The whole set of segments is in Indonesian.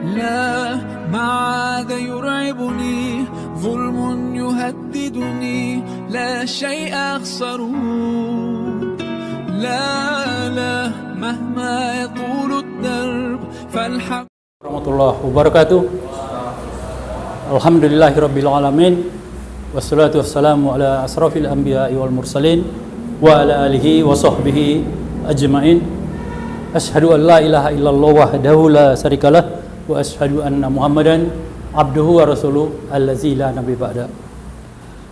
لا ما عاد يرعبني ظلم يهددني لا شيء أخسره لا مهما يطول الدرب فالحق warahmatullahi wabarakatuh. Alhamdulillahirabbil alamin wassalatu wassalamu ala asrafil anbiya'i wal mursalin wa ala alihi wa sahbihi ajmain. Asyhadu an la ilaha illallah wahdahu la syarikalah wa asyhadu anna Muhammadan abduhu wa rasuluh allazi la nabi ba'da.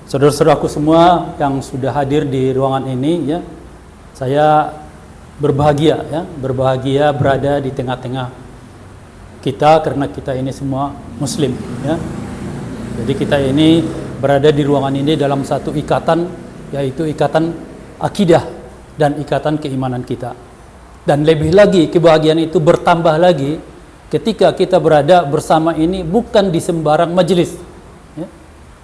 Saudara-saudaraku semua yang sudah hadir di ruangan ini ya, saya berbahagia berada di tengah-tengah kita karena kita ini semua muslim ya. Jadi kita ini berada di ruangan ini dalam satu ikatan, yaitu ikatan akidah dan ikatan keimanan kita. Dan lebih lagi kebahagiaan itu bertambah lagi ketika kita berada bersama ini bukan di sembarang majelis ya.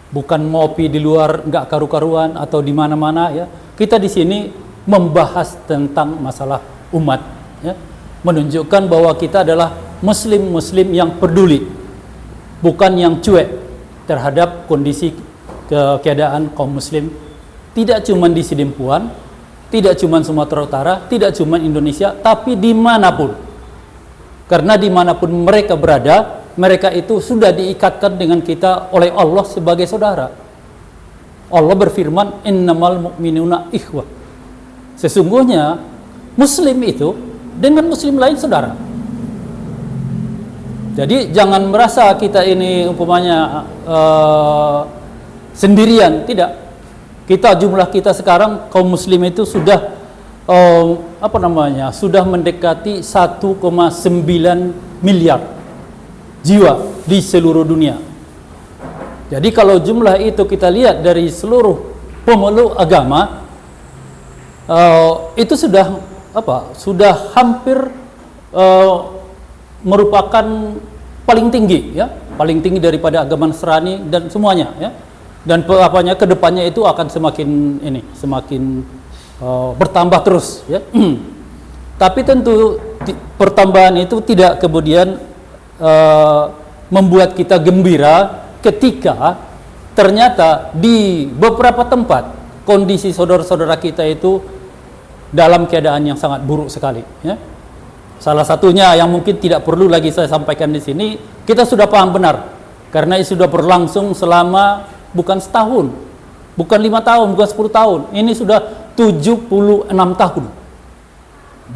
Bukan ngopi di luar nggak karu-karuan atau di mana-mana ya. Kita di sini membahas tentang masalah umat ya. Menunjukkan bahwa kita adalah muslim yang peduli, bukan yang cuek terhadap kondisi keadaan kaum muslim, tidak cuma di Sidempuan, tidak cuma Sumatera Utara, tidak cuma Indonesia, tapi dimanapun. Karena dimanapun mereka berada, mereka itu sudah diikatkan dengan kita oleh Allah sebagai saudara. Allah berfirman, innamal mu'minuna ikhwah. Sesungguhnya muslim itu dengan muslim lain saudara. Jadi jangan merasa kita ini umpamanya sendirian, tidak. Jumlah kita sekarang kaum muslim itu sudah sudah mendekati 1,9 miliar jiwa di seluruh dunia. Jadi kalau jumlah itu kita lihat dari seluruh pemeluk agama, itu sudah hampir merupakan paling tinggi ya, paling tinggi daripada agama Nasrani dan semuanya ya. Dan kedepannya itu akan semakin bertambah terus ya. Tapi tentu pertambahan itu tidak kemudian membuat kita gembira ketika ternyata di beberapa tempat kondisi saudara-saudara kita itu dalam keadaan yang sangat buruk sekali ya. Salah satunya yang mungkin tidak perlu lagi saya sampaikan di sini, kita sudah paham benar karena itu sudah berlangsung selama bukan setahun, bukan 5 tahun, bukan 10 tahun. Ini sudah 76 tahun.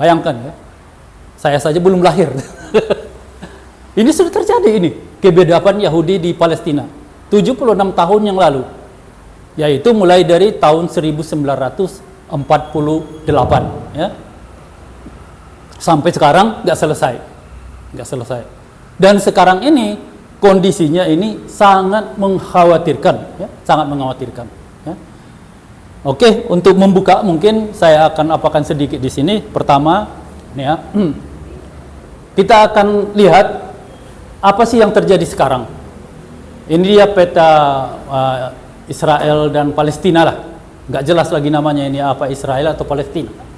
Bayangkan ya. Saya saja belum lahir. Ini sudah terjadi ini, kebedapan Yahudi di Palestina. 76 tahun yang lalu. Yaitu mulai dari tahun 1948 ya. Sampai sekarang nggak selesai. Dan sekarang ini kondisinya ini sangat mengkhawatirkan, ya, Ya. Oke, untuk membuka mungkin saya akan apakan sedikit di sini. Pertama, ini ya, kita akan lihat apa sih yang terjadi sekarang. Ini dia peta Israel dan Palestina lah. Nggak jelas lagi namanya ini apa, Israel atau Palestina.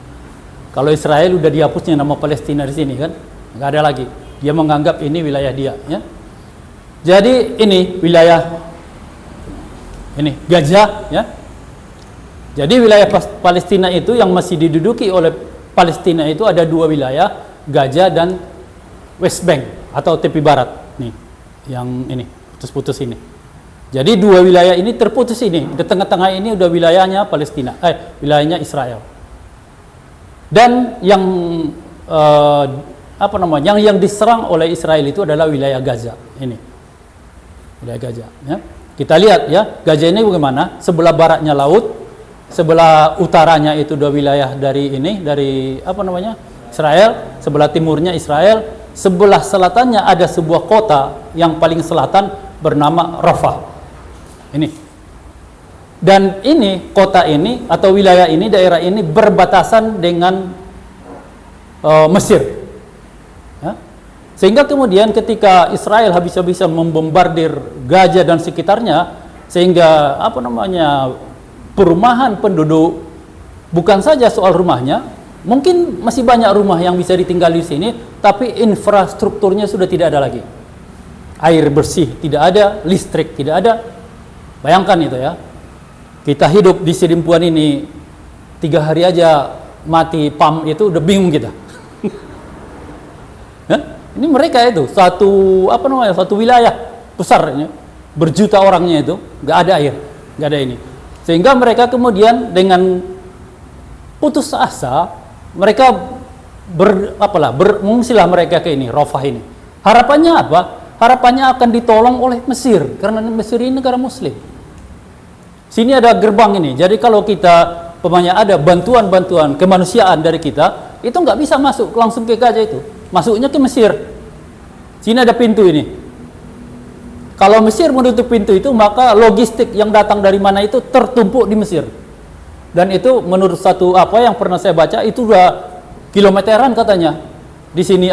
Kalau Israel udah dihapusnya nama Palestina di sini kan, nggak ada lagi. Dia menganggap ini wilayah dia. Ya. Jadi ini wilayah ini Gaza. Ya. Jadi wilayah Palestina itu yang masih diduduki oleh Palestina itu ada 2 wilayah, Gaza dan West Bank atau tepi barat. Nih, yang ini putus-putus ini. Jadi 2 wilayah ini terputus ini. Di tengah-tengah ini udah wilayahnya Palestina, wilayahnya Israel. Dan yang yang diserang oleh Israel itu adalah wilayah Gaza ini, wilayah Gaza. Ya. Kita lihat ya, Gaza ini bagaimana? Sebelah baratnya laut, sebelah utaranya itu 2 wilayah dari Israel, sebelah timurnya Israel, sebelah selatannya ada sebuah kota yang paling selatan bernama Rafah. Ini. Dan ini kota ini atau wilayah ini, daerah ini berbatasan dengan Mesir. Ya. Sehingga kemudian ketika Israel habis-habisan membombardir Gaza dan sekitarnya, sehingga perumahan penduduk, bukan saja soal rumahnya, mungkin masih banyak rumah yang bisa ditinggali di sini, tapi infrastrukturnya sudah tidak ada lagi. air bersih tidak ada, listrik tidak ada. Bayangkan itu ya. Kita hidup di Sidimpuan ini 3 hari aja mati PAM itu udah bingung kita. Ini mereka itu satu wilayah besar, berjuta orangnya itu nggak ada air, nggak ada ini. Sehingga mereka kemudian dengan putus asa, mereka mengungsilah mereka ke ini, Rafah ini. Harapannya apa? Harapannya akan ditolong oleh Mesir, karena Mesir ini negara Muslim. Sini ada gerbang ini. Jadi kalau kita ada bantuan-bantuan kemanusiaan dari kita, itu nggak bisa masuk langsung ke Gaza itu. Masuknya ke Mesir. Sini ada pintu ini. Kalau Mesir menutup pintu itu, maka logistik yang datang dari mana itu tertumpuk di Mesir. Dan itu menurut yang pernah saya baca, itu udah kilometeran katanya. Di sini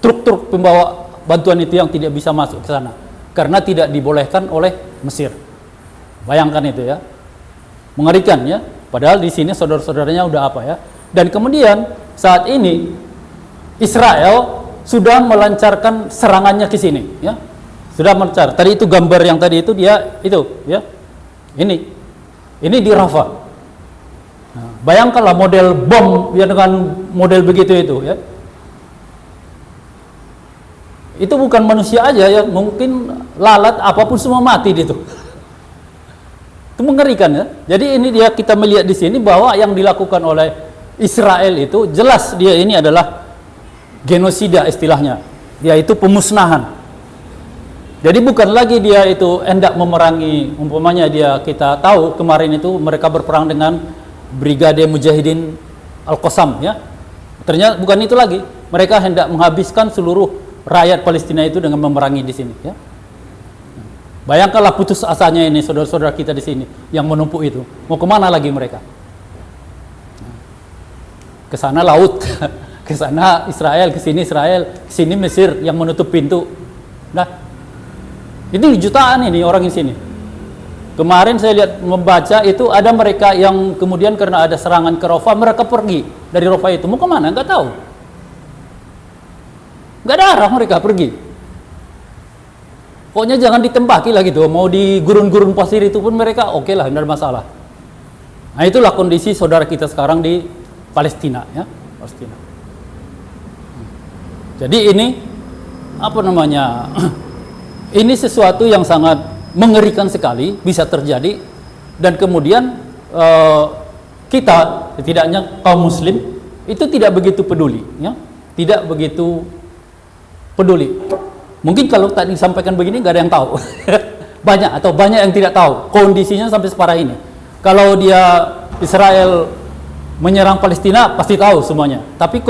truk-truk pembawa bantuan itu yang tidak bisa masuk ke sana. Karena tidak dibolehkan oleh Mesir. Bayangkan itu ya. Mengerikan ya. Padahal di sini saudara-saudaranya udah ya. Dan kemudian saat ini Israel sudah melancarkan serangannya ke sini ya. Sudah melancar. Tadi itu gambar yang tadi itu dia itu ya. Ini di Rafah. Nah, bayangkanlah model bom yang dengan model begitu itu ya. Itu bukan manusia aja ya, mungkin lalat apapun semua mati di itu. Itu mengerikan ya. Jadi ini kita melihat di sini bahwa yang dilakukan oleh Israel itu jelas dia ini adalah genosida istilahnya, yaitu pemusnahan. Jadi bukan lagi dia itu hendak memerangi, umpamanya kita tahu kemarin itu mereka berperang dengan Brigade Mujahidin Al-Qassam ya. Ternyata bukan itu lagi, mereka hendak menghabiskan seluruh rakyat Palestina itu dengan memerangi di sini ya. Bayangkanlah putus asanya ini saudara-saudara kita di sini yang menumpuk itu. Mau kemana lagi mereka? Ke sana laut, ke sana Israel, ke sini Mesir yang menutup pintu. Nah, ini jutaan ini orang di sini. Kemarin saya lihat membaca itu ada mereka yang kemudian karena ada serangan ke Rafah, mereka pergi dari Rafah itu. Mau kemana? Nggak tahu. Nggak ada arah mereka pergi. Pokoknya jangan ditembaki lah gitu. Mau di gurun-gurun pasir itu pun mereka oke lah, tidak ada masalah. Nah itulah kondisi saudara kita sekarang di Palestina ya, Palestina. Jadi ini ini sesuatu yang sangat mengerikan sekali bisa terjadi, dan kemudian kita setidaknya kaum muslim itu tidak begitu peduli ya, tidak begitu peduli. Mungkin kalau tadi disampaikan begini nggak ada yang tahu. banyak yang tidak tahu kondisinya sampai separah ini. Kalau Israel menyerang Palestina pasti tahu semuanya, tapi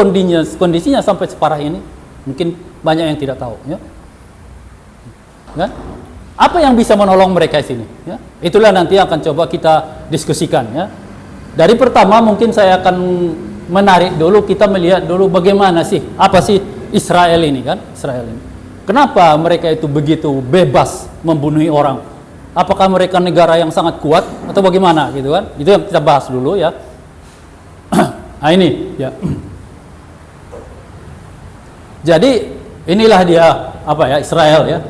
kondisinya sampai separah ini mungkin banyak yang tidak tahu ya. Ya? Apa yang bisa menolong mereka di sini ya? Itulah nanti akan coba kita diskusikan ya. Dari pertama mungkin saya akan menarik dulu, kita melihat dulu bagaimana sih, apa sih Israel ini kan, Israel ini. Kenapa mereka itu begitu bebas membunuh orang? Apakah mereka negara yang sangat kuat atau bagaimana gitu kan? Itu yang kita bahas dulu ya. Nah ini ya. Jadi inilah dia Israel ya.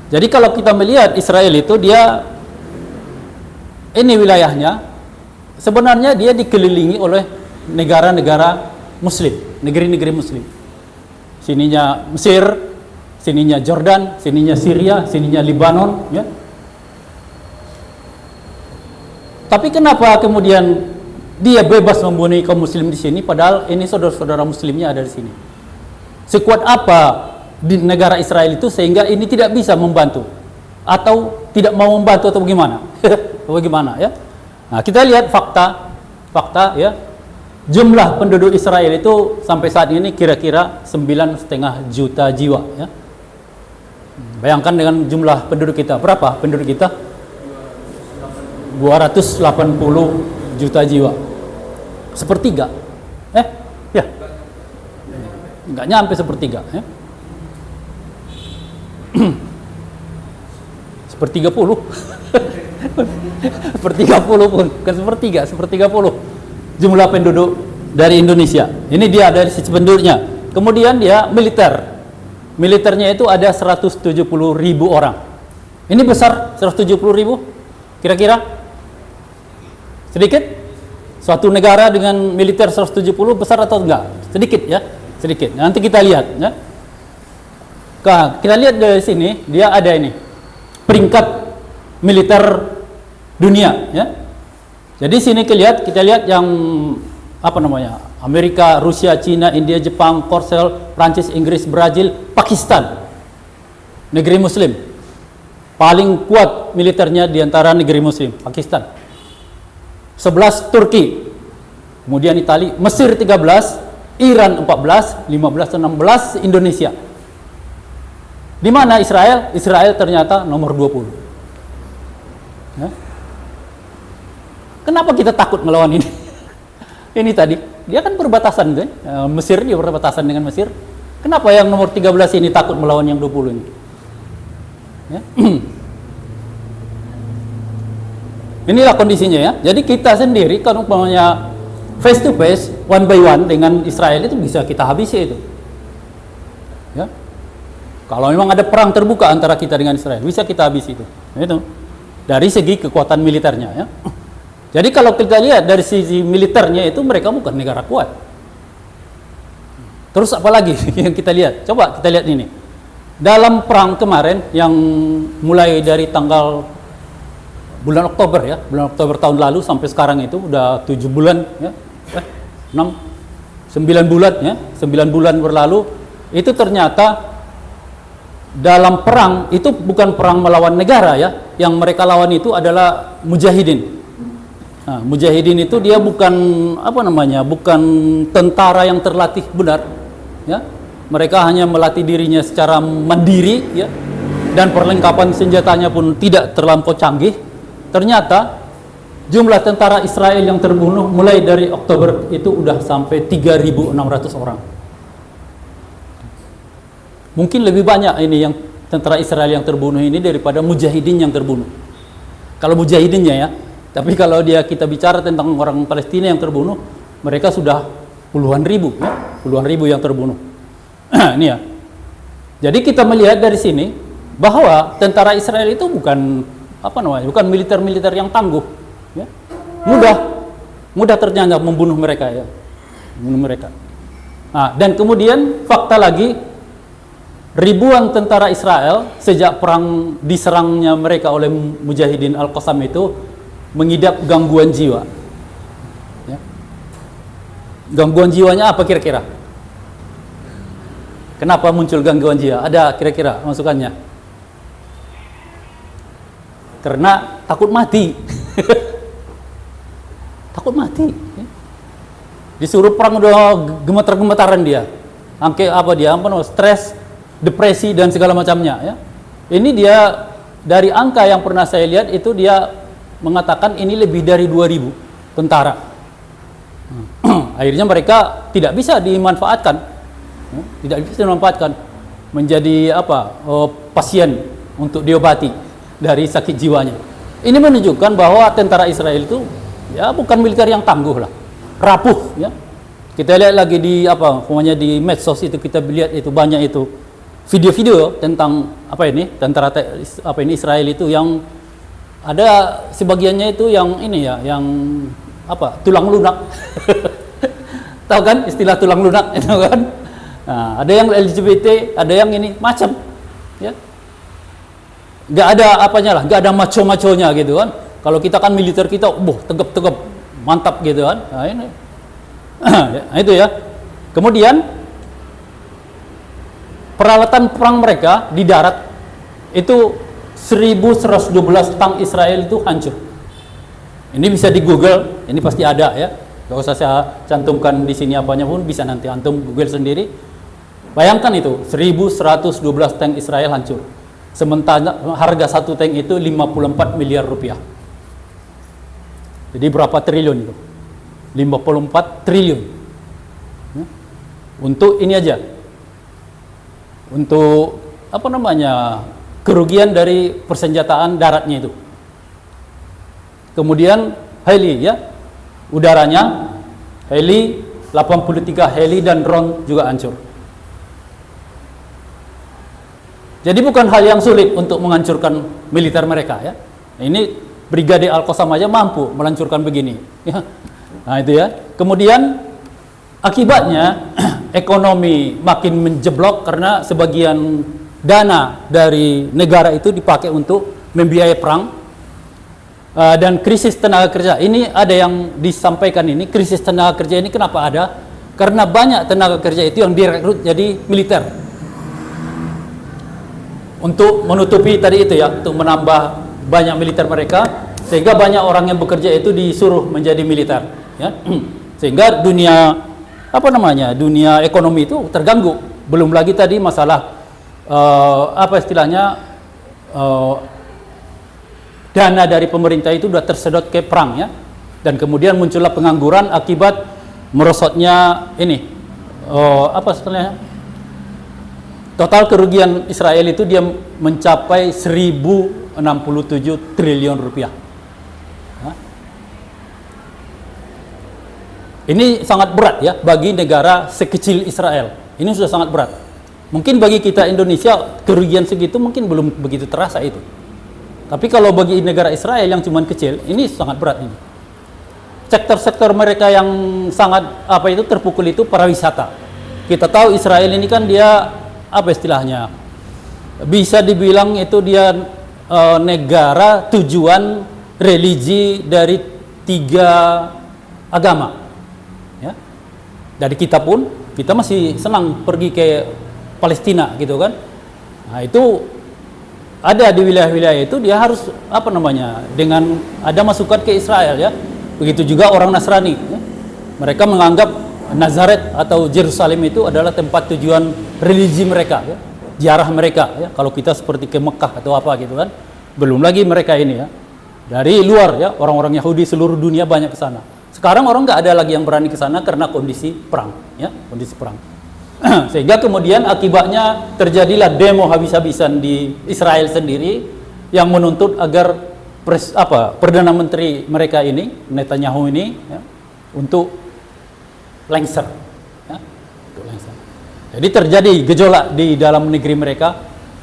Jadi kalau kita melihat Israel itu ini wilayahnya sebenarnya dia dikelilingi oleh negara-negara muslim, negeri-negeri muslim. Sininya Mesir, sininya Jordan, sininya Syria, sininya Lebanon ya. Tapi kenapa kemudian dia bebas membunuh kaum muslim di sini padahal ini saudara-saudara muslimnya ada di sini? Sekuat apa di negara Israel itu sehingga ini tidak bisa membantu atau tidak mau membantu atau bagaimana? Bagaimana ya? Nah, kita lihat fakta ya. Jumlah penduduk Israel itu sampai saat ini kira-kira 9,5 juta jiwa ya. Bayangkan dengan jumlah penduduk kita, berapa penduduk kita? 280 juta jiwa. Sepertiga. Ya. Enggak nyampe sepertiga ya. Sepertiga puluh. Sepertiga puluh pun, bukan sepertiga puluh jumlah penduduk dari Indonesia. Ini dia dari sisi penduduknya. Kemudian dia militer. militernya itu ada 170.000 orang. Ini besar 170.000? Kira-kira? Sedikit? Suatu negara dengan militer 170 besar atau enggak? Sedikit ya, sedikit. Nanti kita lihat ya. Kita lihat dari sini, dia ada ini peringkat militer dunia ya. Jadi sini kita lihat yang apa namanya? Amerika, Rusia, Cina, India, Jepang, Korsel, Prancis, Inggris, Brazil, Pakistan. Negeri muslim. Paling kuat militernya di antara negeri muslim, Pakistan. 11 Turki. Kemudian Italia, Mesir 13, Iran 14, 15 dan 16 Indonesia. Di mana Israel? Israel ternyata nomor 20. Ya. Kenapa kita takut melawan ini? Ini tadi, dia kan berbatasan kan? Mesir dia berbatasan dengan Mesir. Kenapa yang nomor 13 ini takut melawan yang 20 ini? Ya. Inilah kondisinya ya. Jadi kita sendiri kalau umpamanya face to face, one by one dengan Israel itu bisa kita habisi itu. Ya. Kalau memang ada perang terbuka antara kita dengan Israel, bisa kita habisi itu. Itu. Dari segi kekuatan militernya ya. Jadi kalau kita lihat dari sisi militernya itu mereka bukan negara kuat. Terus apa lagi yang kita lihat? Coba kita lihat ini. Dalam perang kemarin yang mulai dari tanggal bulan Oktober ya, bulan Oktober tahun lalu sampai sekarang itu udah 7 bulan ya. 9 bulan ya, 9 bulan berlalu itu ternyata dalam perang itu bukan perang melawan negara ya, yang mereka lawan itu adalah mujahidin. Nah, mujahidin itu dia bukan apa namanya, bukan tentara yang terlatih benar ya. Mereka hanya melatih dirinya secara mandiri ya, dan perlengkapan senjatanya pun tidak terlampau canggih. Ternyata jumlah tentara Israel yang terbunuh mulai dari Oktober itu udah sampai 3.600 orang. Mungkin lebih banyak ini yang tentara Israel yang terbunuh ini daripada mujahidin yang terbunuh. Kalau mujahidinnya ya, tapi kalau kita bicara tentang orang Palestina yang terbunuh, mereka sudah puluhan ribu ya, puluhan ribu yang terbunuh. Ini ya. Jadi kita melihat dari sini bahwa tentara Israel itu bukan apa namanya, bukan militer-militer yang tangguh ya. Mudah ternyata membunuh mereka ya. Membunuh mereka. Nah, dan kemudian fakta lagi, ribuan tentara Israel sejak perang diserangnya mereka oleh Mujahidin Al-Qassam itu mengidap gangguan jiwa ya. Gangguan jiwanya apa kira-kira? Kenapa muncul gangguan jiwa? Ada kira-kira masukannya? Karena takut mati. Takut mati. Disuruh perang udah gemetar-gemetaran dia. Stres, depresi dan segala macamnya ya. Ini dia dari angka yang pernah saya lihat itu dia mengatakan ini lebih dari 2.000 tentara. Akhirnya mereka tidak bisa dimanfaatkan. Tidak bisa dimanfaatkan menjadi pasien untuk diobati dari sakit jiwanya. Ini menunjukkan bahwa tentara Israel itu ya bukan militer yang tangguh lah, rapuh ya. Kita lihat lagi di di medsos itu, kita lihat itu banyak itu video-video tentang tentara Israel itu yang ada sebagiannya itu yang ini ya, yang tulang lunak. Tahu kan istilah tulang lunak itu kan? Nah, ada yang LGBT, ada yang ini macam ya. Nggak ada nggak ada maco-maconya gitu kan. Kalau kita kan militer kita tegap-tegap, mantap gitu kan. Nah, ini. Nah, itu ya. Kemudian peralatan perang mereka di darat itu 1.112 tank Israel itu hancur. Ini bisa di Google, ini pasti ada ya. Gak usah saya cantumkan di sini apanya pun, bisa nanti antum Google sendiri. Bayangkan itu 1.112 tank Israel hancur. Sementara harga satu tank itu 54 miliar rupiah. Jadi berapa triliun itu? 54 triliun. Untuk ini aja. Untuk kerugian dari persenjataan daratnya itu. Kemudian heli ya. Udaranya heli 83 heli dan drone juga hancur. Jadi bukan hal yang sulit untuk menghancurkan militer mereka ya. Ini Brigade Al-Qassam aja mampu menghancurkan begini. Ya. Nah itu ya. Kemudian akibatnya ekonomi makin menjeblok karena sebagian dana dari negara itu dipakai untuk membiayai perang. Dan krisis tenaga kerja ini ada yang disampaikan ini, krisis tenaga kerja ini kenapa ada? Karena banyak tenaga kerja itu yang direkrut jadi militer untuk menutupi tadi itu ya, untuk menambah banyak militer mereka, sehingga banyak orang yang bekerja itu disuruh menjadi militer ya. Sehingga dunia dunia ekonomi itu terganggu. Belum lagi tadi masalah dana dari pemerintah itu sudah tersedot ke perang ya, dan kemudian muncullah pengangguran akibat merosotnya ini total kerugian Israel itu dia mencapai 1.067 triliun rupiah. Ini sangat berat ya bagi negara sekecil Israel. Ini sudah sangat berat. Mungkin bagi kita Indonesia kerugian segitu mungkin belum begitu terasa itu. Tapi kalau bagi negara Israel yang cuman kecil, ini sangat berat ini. Sektor-sektor mereka yang sangat terpukul itu pariwisata. Kita tahu Israel ini kan dia bisa dibilang itu dia negara tujuan religi dari 3 agama. Ya. Dari kita masih senang pergi ke Palestina gitu kan. Nah, itu ada di wilayah-wilayah itu dia harus dengan ada masukan ke Israel ya. Begitu juga orang Nasrani ya. Mereka menganggap Nazaret atau Yerusalem itu adalah tempat tujuan religi mereka ya. Ziarah mereka ya. Kalau kita seperti ke Mekah atau apa gitu kan. Belum lagi mereka ini ya. Dari luar ya, orang-orang Yahudi seluruh dunia banyak ke sana. Sekarang orang nggak ada lagi yang berani ke sana karena kondisi perang ya, kondisi perang. Sehingga kemudian akibatnya terjadilah demo habis-habisan di Israel sendiri yang menuntut agar Perdana Menteri mereka ini, Netanyahu ini ya, untuk lengser ya, untuk lengser. Jadi terjadi gejolak di dalam negeri mereka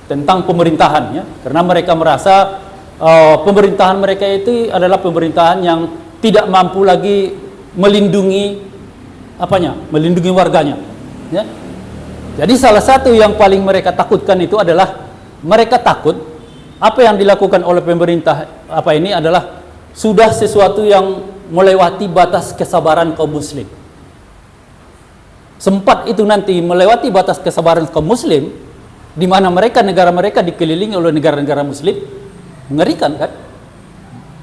tentang pemerintahan ya, karena mereka merasa pemerintahan mereka itu adalah pemerintahan yang tidak mampu lagi melindungi melindungi warganya ya. Jadi salah satu yang paling mereka takutkan itu adalah mereka takut apa yang dilakukan oleh pemerintah ini adalah sudah sesuatu yang melewati batas kesabaran kaum muslim. Sempat itu nanti melewati batas kesabaran kaum muslim, di mana negara mereka dikelilingi oleh negara-negara muslim. Mengerikan kan?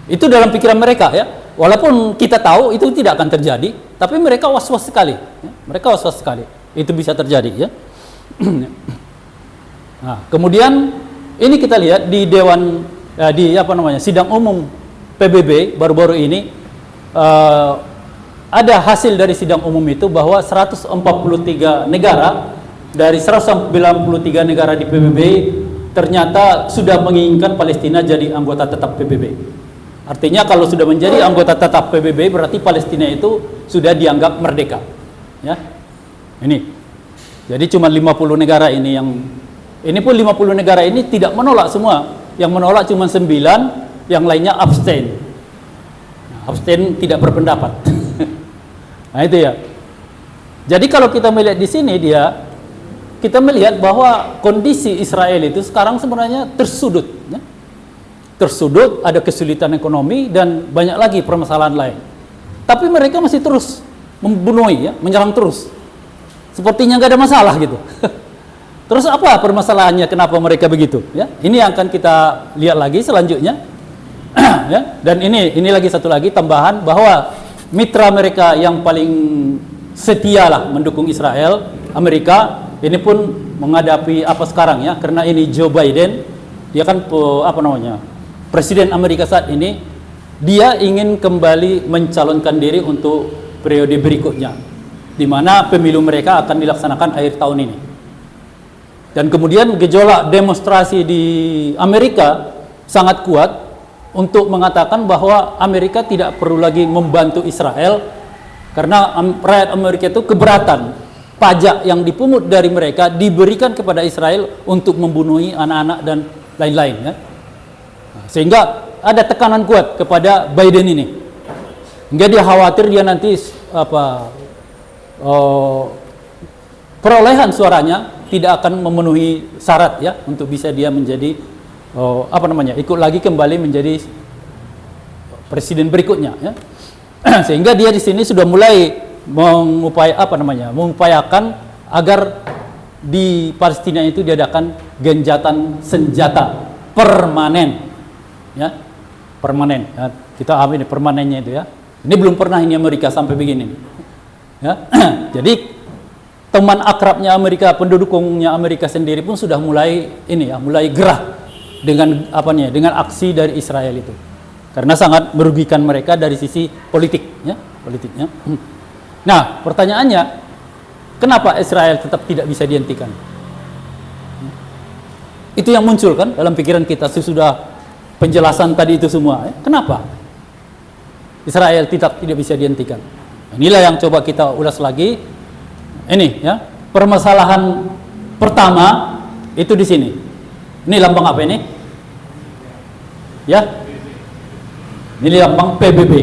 Itu dalam pikiran mereka ya. Walaupun kita tahu itu tidak akan terjadi, tapi mereka was-was sekali ya. Mereka was-was sekali itu bisa terjadi ya. Nah, kemudian ini kita lihat di sidang umum PBB baru-baru ini ada hasil dari sidang umum itu bahwa 143 negara dari 193 negara di PBB ternyata sudah menginginkan Palestina jadi anggota tetap PBB. Artinya kalau sudah menjadi anggota tetap PBB berarti Palestina itu sudah dianggap merdeka. Ya. Ini. Jadi cuma 50 negara ini pun 50 negara ini tidak menolak semua. Yang menolak cuma 9, yang lainnya abstain. Abstain tidak berpendapat. Nah itu ya. Jadi kalau kita melihat di sini kita melihat bahwa kondisi Israel itu sekarang sebenarnya tersudut ya. Tersudut, ada kesulitan ekonomi dan banyak lagi permasalahan lain. Tapi mereka masih terus membunuh ya, menyerang terus. Sepertinya nggak ada masalah gitu. Terus apa permasalahannya? Kenapa mereka begitu? Ya, ini yang akan kita lihat lagi selanjutnya. Ya, dan ini lagi satu lagi tambahan bahwa mitra mereka yang paling setia lah mendukung Israel, Amerika, ini pun menghadapi apa sekarang ya? Karena ini Joe Biden, dia kan Presiden Amerika saat ini, dia ingin kembali mencalonkan diri untuk periode berikutnya, di mana pemilu mereka akan dilaksanakan akhir tahun ini. Dan kemudian gejolak demonstrasi di Amerika sangat kuat untuk mengatakan bahwa Amerika tidak perlu lagi membantu Israel karena rakyat Amerika itu keberatan pajak yang dipungut dari mereka diberikan kepada Israel untuk membunuhi anak-anak dan lain-lain, ya. Sehingga ada tekanan kuat kepada Biden ini. Hingga dia khawatir dia nanti perolehan suaranya tidak akan memenuhi syarat, ya, untuk bisa dia menjadi ikut lagi kembali menjadi presiden berikutnya, ya. Sehingga dia di sini sudah mulai mengupayakan agar di Palestina itu diadakan gencatan senjata permanen, ya, permanen, ya. Kita amin permanennya itu, ya. Ini belum pernah ini Amerika sampai begini, ya. Jadi teman akrabnya Amerika, pendukungnya Amerika sendiri pun sudah mulai mulai gerah dengan dengan aksi dari Israel itu, karena sangat merugikan mereka dari sisi politiknya. Nah, pertanyaannya, kenapa Israel tetap tidak bisa dihentikan? Itu yang muncul kan dalam pikiran kita sesudah penjelasan tadi itu semua. Kenapa Israel tidak bisa dihentikan? Inilah yang coba kita ulas lagi. Ini, ya, permasalahan pertama itu di sini. Ini lambang apa ini? Ya, ini lambang PBB,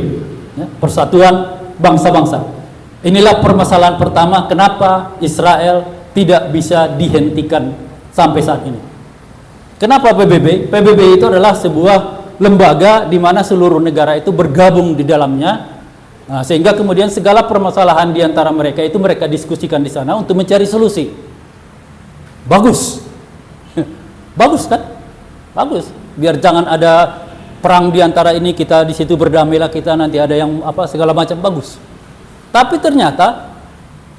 ya, Persatuan Bangsa-Bangsa. Inilah permasalahan pertama kenapa Israel tidak bisa dihentikan sampai saat ini. Kenapa PBB? PBB itu adalah sebuah lembaga di mana seluruh negara itu bergabung di dalamnya. Nah, sehingga kemudian segala permasalahan di antara mereka itu mereka diskusikan di sana untuk mencari solusi. Bagus. Bagus kan? Bagus. Biar jangan ada perang di antara ini, kita di situ berdamailah, kita nanti ada yang segala macam, bagus. Tapi ternyata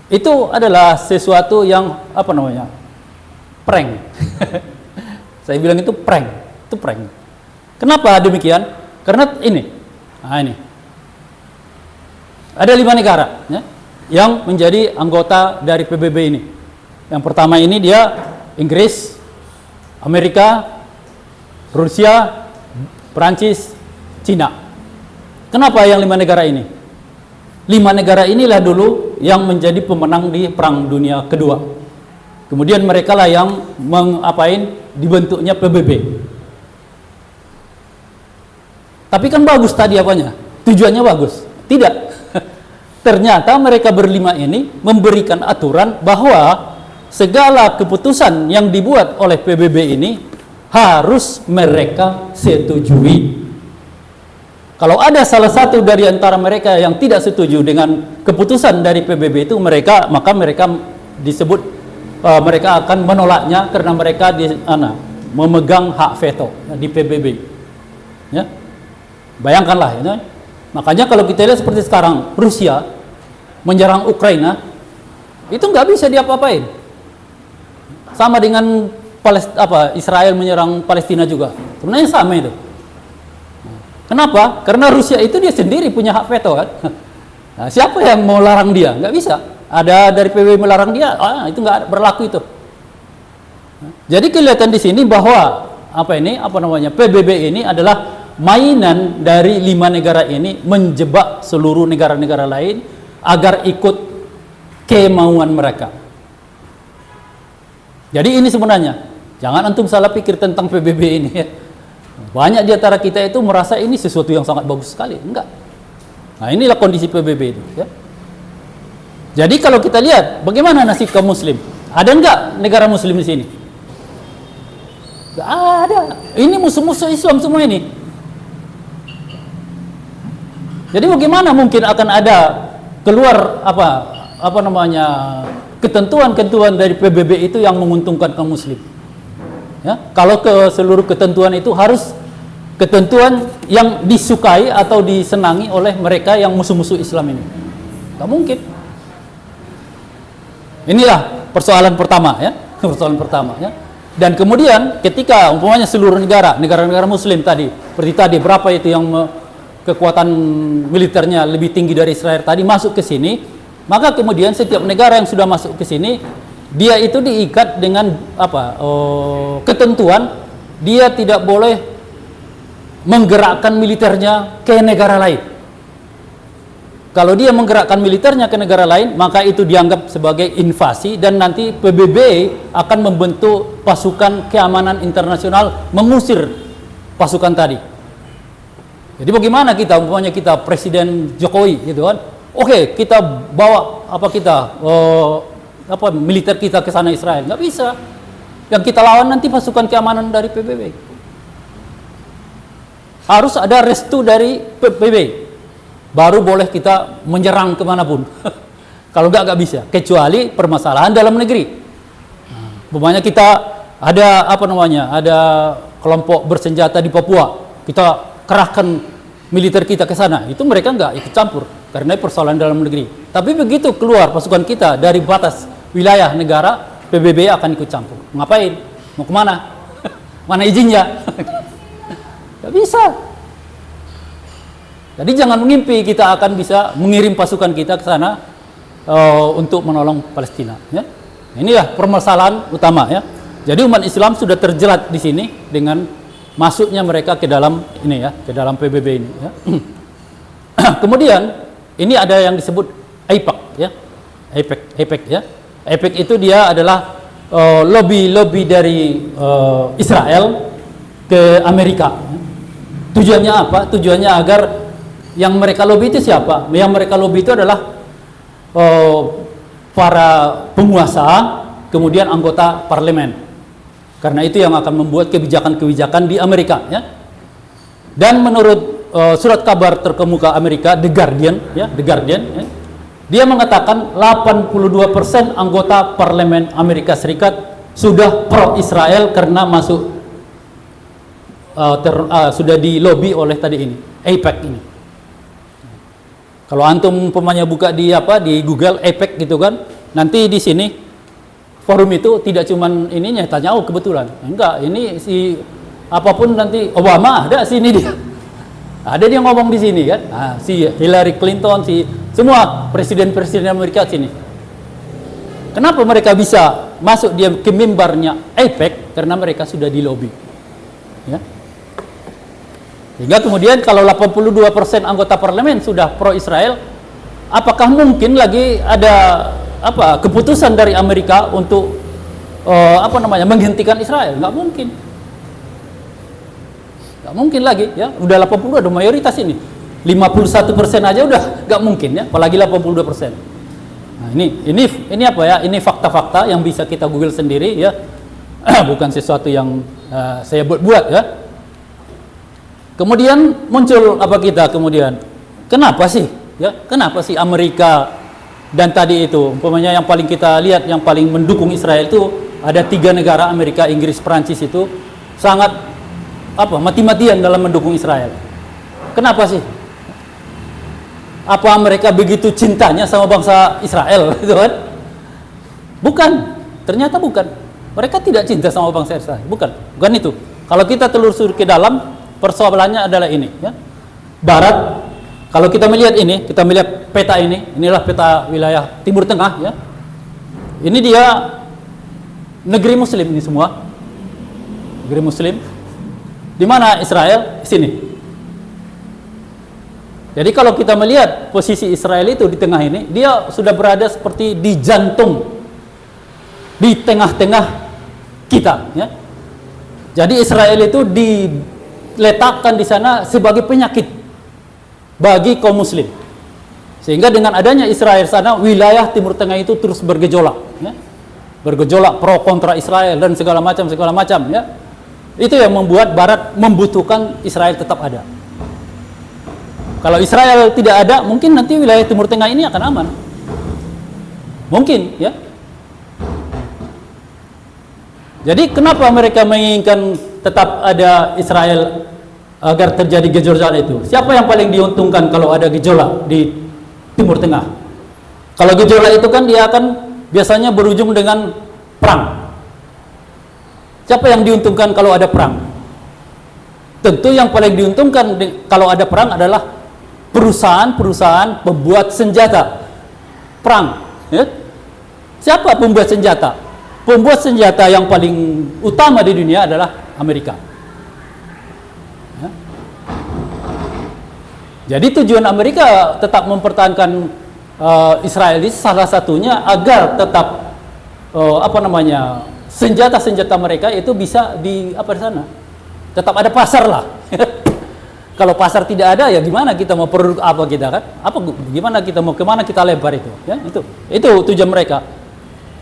itu adalah sesuatu yang prank. Saya bilang itu prank. Itu prank. Kenapa demikian? Karena ini. Nah, ini. Ada 5 negara, ya, yang menjadi anggota dari PBB ini. Yang pertama ini dia Inggris, Amerika, Rusia, Perancis, Cina. Kenapa yang 5 negara ini? 5 negara inilah dulu yang menjadi pemenang di Perang Dunia Kedua. Kemudian mereka lah yang dibentuknya PBB. Tapi kan bagus tadi apanya? Tujuannya bagus. Tidak. Ternyata mereka berlima ini memberikan aturan bahwa segala keputusan yang dibuat oleh PBB ini harus mereka setujui. Kalau ada salah satu dari antara mereka yang tidak setuju dengan keputusan dari PBB itu, maka mereka disebut mereka akan menolaknya karena mereka memegang hak veto di PBB. Ya. Bayangkanlah, ya. Makanya kalau kita lihat seperti sekarang Rusia menyerang Ukraina, itu nggak bisa diapa-apain. Sama dengan Israel menyerang Palestina juga, sebenarnya sama itu. Kenapa? Karena Rusia itu dia sendiri punya hak veto kan. Nah, siapa yang mau larang dia? Nggak bisa. Ada dari PBB melarang dia, itu nggak berlaku itu. Jadi kelihatan di sini bahwa PBB ini adalah mainan dari 5 negara ini menjebak seluruh negara-negara lain agar ikut kemauan mereka. Jadi ini sebenarnya, jangan antum salah pikir tentang PBB ini, ya. Banyak di antara kita itu merasa ini sesuatu yang sangat bagus sekali. Enggak. Nah, inilah kondisi PBB itu, ya. Jadi kalau kita lihat bagaimana nasib kaum muslim, ada enggak negara muslim di sini? Enggak ada. Ini musuh-musuh Islam semua ini. Jadi bagaimana mungkin akan ada keluar ketentuan-ketentuan dari PBB itu yang menguntungkan kaum muslim? Ya, kalau seluruh ketentuan itu harus ketentuan yang disukai atau disenangi oleh mereka yang musuh-musuh Islam ini, tak mungkin. Inilah persoalan pertama, ya, persoalan pertama, ya. Dan kemudian ketika umpamanya seluruh negara-negara Muslim tadi, seperti tadi berapa itu yang kekuatan militernya lebih tinggi dari Israel tadi masuk ke sini, maka kemudian setiap negara yang sudah masuk ke sini, dia itu diikat dengan ketentuan dia tidak boleh menggerakkan militernya ke negara lain. Kalau dia menggerakkan militernya ke negara lain, maka itu dianggap sebagai invasi dan nanti PBB akan membentuk pasukan keamanan internasional mengusir pasukan tadi. Jadi bagaimana kita, umpamanya kita Presiden Jokowi gitu kan? Oke, kita bawa militer kita ke sana Israel. Nggak bisa. Yang kita lawan nanti pasukan keamanan dari PBB. Harus ada restu dari PBB. Baru boleh kita menyerang kemanapun. Kalau nggak bisa. Kecuali permasalahan dalam negeri. Umpamanya kita ada ada kelompok bersenjata di Papua. Kita kerahkan militer kita ke sana. Itu mereka nggak ikut campur karena persoalan dalam negeri. Tapi begitu keluar pasukan kita dari batas wilayah negara, PBB akan ikut campur. Ngapain? Mau kemana? Mana izinnya? Nggak bisa. Jadi jangan mengimpi kita akan bisa mengirim pasukan kita ke sana untuk menolong Palestina. Ya. Inilah permasalahan utama ya. Jadi umat Islam sudah terjerat di sini dengan masuknya mereka ke dalam ini ya, ke dalam PBB ini. Ya. Kemudian ini ada yang disebut AIPAC ya, AIPAC ya. AIPAC itu dia adalah lobby dari Israel ke Amerika. Tujuannya apa? Tujuannya agar yang mereka lobby itu siapa? Yang mereka lobby itu adalah para penguasa, kemudian anggota parlemen. Karena itu yang akan membuat kebijakan-kebijakan di Amerika. Ya. Dan menurut surat kabar terkemuka Amerika, The Guardian, ya, dia mengatakan 82% anggota parlemen Amerika Serikat sudah pro-Israel karena masuk sudah di lobby oleh tadi ini, AIPAC ini. Kalau antum umpamanya buka di Google AIPAC gitu kan, nanti di sini forum itu tidak cuman ininya tanya kebetulan. Enggak, ini si apapun nanti Obama ada sini dia. Ada dia ngomong di sini kan. Nah, si Hillary Clinton, si semua presiden-presiden Amerika sini. Kenapa mereka bisa masuk dia ke mimbarnya AIPAC? Karena mereka sudah di lobby. Ya. Sehingga kemudian kalau 82% anggota parlemen sudah pro-Israel, apakah mungkin lagi ada keputusan dari Amerika untuk menghentikan Israel? Nggak mungkin. Nggak mungkin lagi ya. Udah 80 ada mayoritas ini. 51% aja udah nggak mungkin ya, apalagi 82%. Nah, ini apa ya? Ini fakta-fakta yang bisa kita Google sendiri ya. Bukan sesuatu yang saya buat ya. Kemudian muncul kenapa sih ya, kenapa sih Amerika dan tadi itu umpamanya yang paling kita lihat yang paling mendukung Israel itu ada 3 negara, Amerika, Inggris, Perancis itu sangat mati-matian dalam mendukung Israel. Kenapa sih? Apa mereka begitu cintanya sama bangsa Israel gitu kan? Bukan, ternyata bukan. Mereka tidak cinta sama bangsa Israel, bukan itu. Kalau kita telusuri ke dalam, persoalannya adalah ini ya. Barat, kalau kita melihat peta inilah peta wilayah Timur Tengah ya. Ini dia negeri muslim ini semua. Negeri muslim. Di mana Israel? Sini. Jadi kalau kita melihat posisi Israel itu di tengah ini, dia sudah berada seperti di jantung, di tengah-tengah kita ya. Jadi Israel itu diletakkan di sana sebagai penyakit bagi kaum muslim. Sehingga dengan adanya Israel sana, wilayah Timur Tengah itu terus bergejolak ya. Bergejolak pro kontra Israel dan segala macam ya. Itu yang membuat Barat membutuhkan Israel tetap ada. Kalau Israel tidak ada, mungkin nanti wilayah Timur Tengah ini akan aman. Mungkin ya. Jadi kenapa mereka menginginkan tetap ada Israel agar terjadi gejolak itu? Siapa yang paling diuntungkan kalau ada gejolak di Timur Tengah? Kalau gejolak itu kan dia akan biasanya berujung dengan perang. Siapa yang diuntungkan kalau ada perang? Tentu yang paling diuntungkan kalau ada perang adalah perusahaan-perusahaan pembuat senjata perang ya? Siapa pembuat senjata? Pembuat senjata yang paling utama di dunia adalah Amerika ya? Jadi tujuan Amerika tetap mempertahankan Israel ini salah satunya agar tetap senjata-senjata mereka itu bisa di sana. Tetap ada pasar lah. Kalau pasar tidak ada, ya gimana kita mau produk apa kita kan? Gimana kita mau kemana kita lempar itu? Ya, itu tujuan mereka.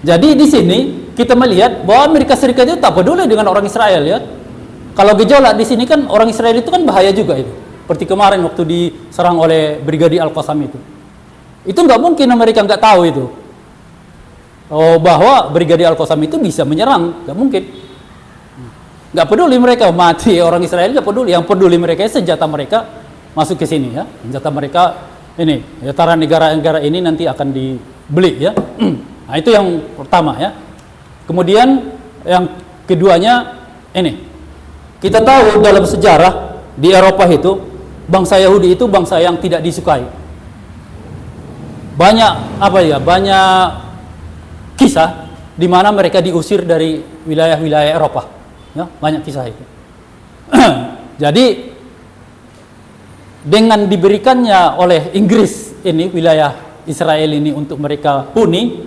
Jadi di sini kita melihat bahwa Amerika Serikat itu tak peduli dengan orang Israel ya. Kalau gejolak di sini kan orang Israel itu kan bahaya juga itu. Seperti kemarin waktu diserang oleh Brigadi Al-Qassam itu. Itu nggak mungkin Amerika nggak tahu itu. Bahwa Brigadi Al-Qassam itu bisa menyerang, nggak mungkin. Nggak peduli mereka mati orang Israel, nggak peduli. Yang peduli mereka senjata mereka masuk ke sini ya. Senjata mereka ini ya, tara negara-negara ini nanti akan dibeli ya. Nah itu yang pertama ya. Kemudian yang keduanya ini, kita tahu dalam sejarah di Eropa itu bangsa Yahudi itu bangsa yang tidak disukai. Banyak banyak kisah di mana mereka diusir dari wilayah-wilayah Eropa. Ya, banyak kisah itu. Jadi dengan diberikannya oleh Inggris ini wilayah Israel ini untuk mereka huni,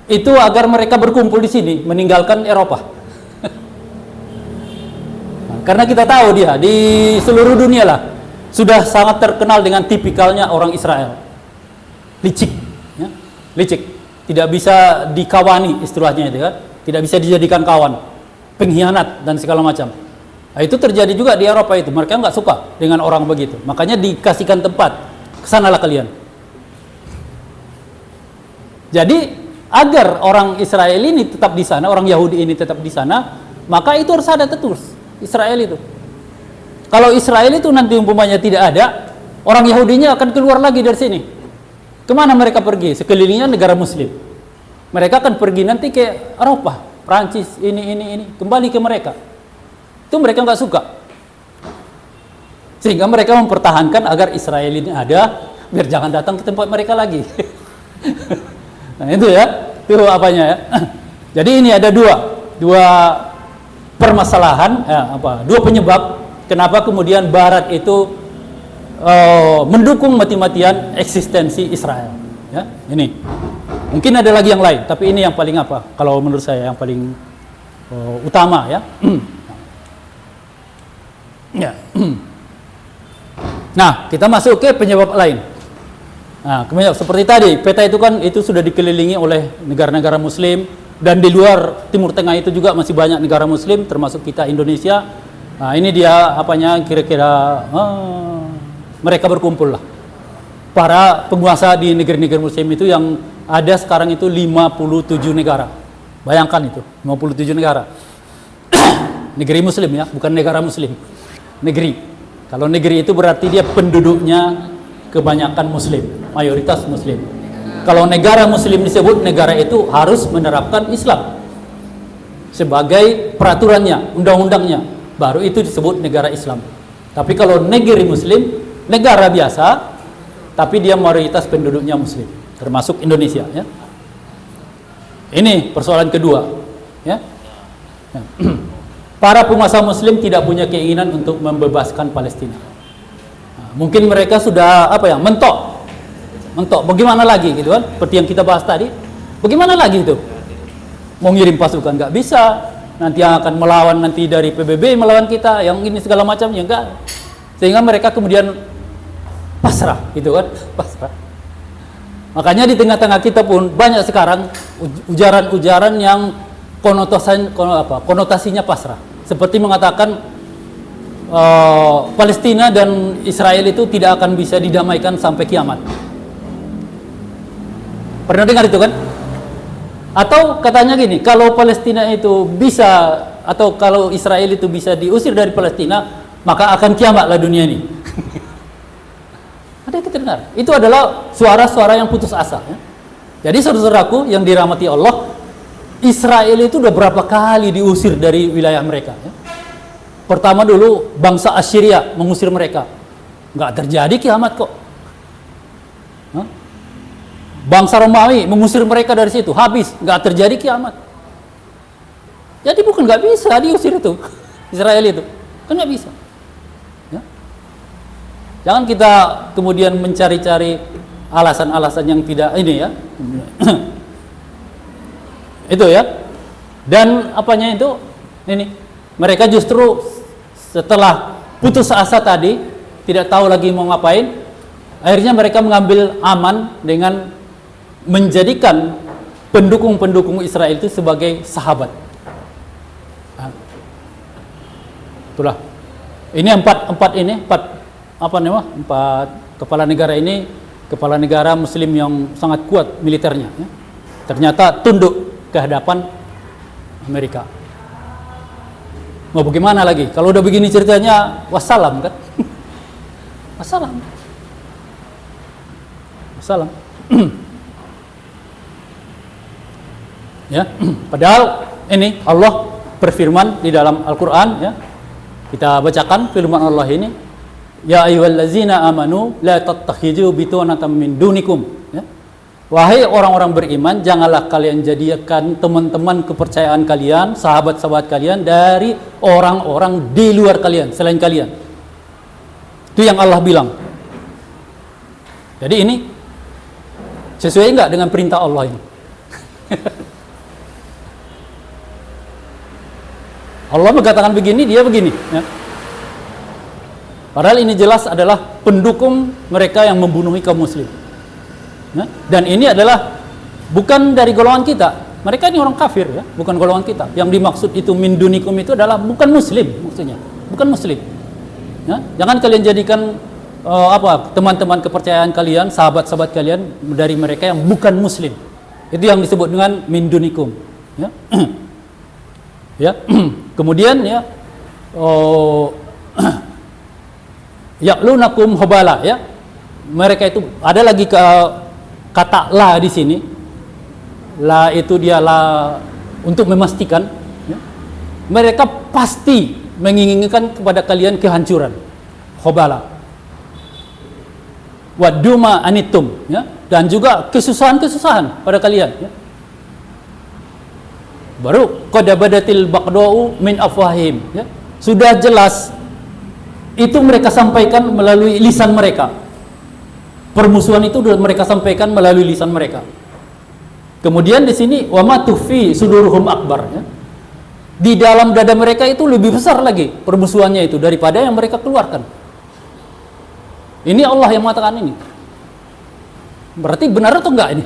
itu agar mereka berkumpul di sini meninggalkan Eropa. Karena kita tahu dia di seluruh dunia lah sudah sangat terkenal dengan tipikalnya orang Israel, licik, ya? Licik, tidak bisa dikawani istilahnya itu kan, tidak bisa dijadikan kawan. Pengkhianat dan segala macam. Nah, itu terjadi juga di Eropa itu. Mereka nggak suka dengan orang begitu. Makanya dikasihkan tempat. Kesanalah kalian. Jadi agar orang Israel ini tetap di sana, orang Yahudi ini tetap di sana, maka itu harus ada terus Israel itu. Kalau Israel itu nanti umpamanya tidak ada, orang Yahudinya akan keluar lagi dari sini. Kemana mereka pergi? Sekelilingnya negara Muslim. Mereka akan pergi nanti ke Eropa. Prancis, ini, kembali ke mereka. Itu mereka nggak suka. Sehingga mereka mempertahankan agar Israel ini ada, biar jangan datang ke tempat mereka lagi. Nah itu ya, itu apanya ya. Jadi ini ada dua permasalahan, dua penyebab kenapa kemudian Barat itu mendukung mati-matian eksistensi Israel. Ya, ini. Mungkin ada lagi yang lain, tapi ini yang paling kalau menurut saya yang paling utama ya. Ya. Nah, kita masuk ke penyebab lain. Nah, seperti tadi, peta itu kan itu sudah dikelilingi oleh negara-negara Muslim, dan di luar Timur Tengah itu juga masih banyak negara Muslim, termasuk kita Indonesia. Nah, ini dia kira-kira mereka berkumpul lah. Para penguasa di negeri-negeri Muslim itu yang ada sekarang itu 57 negara. Bayangkan itu, 57 negara. Negeri Muslim ya, bukan negara Muslim. Negeri. Kalau negeri itu berarti dia penduduknya kebanyakan Muslim, mayoritas Muslim. Kalau negara Muslim disebut negara itu harus menerapkan Islam sebagai peraturannya, undang-undangnya. Baru itu disebut negara Islam. Tapi kalau negeri Muslim, negara biasa, tapi dia mayoritas penduduknya Muslim, termasuk Indonesia ya. Ini persoalan kedua ya. Para penguasa Muslim tidak punya keinginan untuk membebaskan Palestina. Nah, mungkin mereka sudah mentok bagaimana lagi gitu kan, seperti yang kita bahas tadi. Bagaimana lagi itu mau ngirim pasukan, nggak bisa, nanti yang akan melawan nanti dari PBB melawan kita, yang ini segala macam ya enggak, sehingga mereka kemudian pasrah gitu kan, pasrah. Makanya di tengah-tengah kita pun banyak sekarang ujaran-ujaran yang konotasinya pasrah, seperti mengatakan Palestina dan Israel itu tidak akan bisa didamaikan sampai kiamat. Pernah dengar itu kan? Atau katanya gini, kalau Palestina itu bisa, atau kalau Israel itu bisa diusir dari Palestina, maka akan kiamatlah dunia ini. Ada yang kita dengar. Itu adalah suara-suara yang putus asa ya. Jadi saudaraku yang dirahmati Allah, Israel itu udah berapa kali diusir dari wilayah mereka ya. Pertama dulu bangsa Assyria mengusir mereka, nggak terjadi kiamat kok. Bangsa Romawi mengusir mereka dari situ, habis, nggak terjadi kiamat. Jadi bukan nggak bisa diusir itu Israel itu, kan nggak bisa. Ya. Jangan kita kemudian mencari-cari alasan-alasan yang tidak ini ya. Itu ya. Dan apanya itu? Ini. Mereka justru setelah putus asa tadi, tidak tahu lagi mau ngapain, akhirnya mereka mengambil aman dengan menjadikan pendukung-pendukung Israel itu sebagai sahabat. Nah, itulah. Ini empat kepala negara ini, kepala negara Muslim yang sangat kuat militernya. Ya. Ternyata tunduk ke hadapan Amerika. Mau bagaimana lagi? Kalau udah begini ceritanya, wassalam kan? Wassalam. Wassalam. Ya, padahal ini Allah berfirman di dalam Al-Quran ya. Kita bacakan firman Allah ini, ya ayyuhallazina amanu la tattakhidhu bitunatan min dunikum ya. Wahai orang-orang beriman, janganlah kalian jadikan teman-teman kepercayaan kalian, sahabat-sahabat kalian dari orang-orang di luar kalian, selain kalian. Itu yang Allah bilang. Jadi ini sesuai enggak dengan perintah Allah ini? Allah mengatakan begini, dia begini ya. Padahal ini jelas adalah pendukung mereka yang membunuhi kaum muslim ya. Dan ini adalah bukan dari golongan kita. Mereka ini orang kafir ya, bukan golongan kita. Yang dimaksud itu min dunikum itu adalah bukan muslim maksudnya, bukan muslim ya. Jangan kalian jadikan teman-teman kepercayaan kalian, sahabat-sahabat kalian dari mereka yang bukan muslim. Itu yang disebut dengan min dunikum ya. Ya. Kemudian ya ya'lunakum hubala ya. Mereka itu ada lagi kata la di sini. La itu dia la untuk memastikan ya. Mereka pasti menginginkan kepada kalian kehancuran. Hubala. Waduma anitum ya, dan juga kesusahan-kesusahan pada kalian ya. Baru qad badatil baqda'u min afwahim ya. Sudah jelas itu mereka sampaikan melalui lisan mereka. Permusuhan itu mereka sampaikan melalui lisan mereka. Kemudian di sini wa ma tufi suduruhum akbar ya. Di dalam dada mereka itu lebih besar lagi permusuhannya itu daripada yang mereka keluarkan. Ini Allah yang mengatakan ini. Berarti benar atau enggak ini?